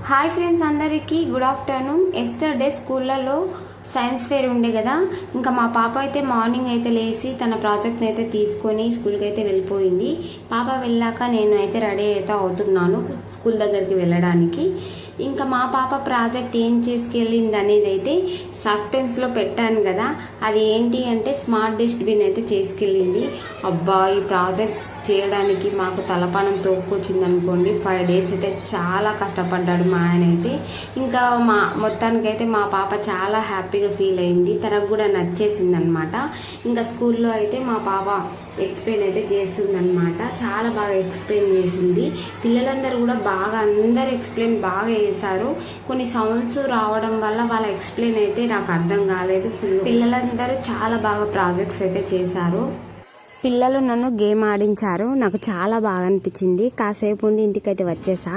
Hi friends, అందరికీ good afternoon. Yesterday స్కూళ్ళలో science fair ఉండే కదా. ఇంకా మా పాప అయితే మార్నింగ్ అయితే లేచి తన ప్రాజెక్ట్ని అయితే తీసుకొని స్కూల్కి అయితే వెళ్ళిపోయింది. పాప వెళ్ళాక నేను అయితే రెడీ అయితే అవుతున్నాను స్కూల్ దగ్గరికి వెళ్ళడానికి. ఇంకా మా పాప ప్రాజెక్ట్ ఏం చేసుకెళ్ళింది అనేది అయితే సస్పెన్స్లో పెట్టాను కదా. అది ఏంటి అంటే స్మార్ట్ డస్ట్బిన్ అయితే చేసుకెళ్ళింది. అబ్బా, ఈ ప్రాజెక్ట్ చేయడానికి మాకు తలపానం తోపుకొచ్చింది అనుకోండి. 5 days అయితే చాలా కష్టపడ్డాడు మా ఆయన అయితే. ఇంకా మొత్తానికైతే మా పాప చాలా హ్యాపీగా ఫీల్ అయింది, తనకు కూడా నచ్చేసింది అనమాట. ఇంకా స్కూల్లో అయితే మా పాప ఎక్స్ప్లెయిన్ అయితే చేస్తుంది అనమాట. చాలా బాగా ఎక్స్ప్లెయిన్ చేసింది. పిల్లలందరూ కూడా అందరు ఎక్స్ప్లెయిన్ బాగా చేశారు. కొన్ని సౌండ్స్ రావడం వల్ల వాళ్ళ ఎక్స్ప్లెయిన్ అయితే నాకు అర్థం కాలేదు. పిల్లలందరూ చాలా బాగా ప్రాజెక్ట్స్ అయితే చేశారు. పిల్లలు నన్ను గేమ్ ఆడించారు. నాకు చాలా బాగా అనిపించింది. కాసేపు ఉండి ఇంటికైతే వచ్చేసా.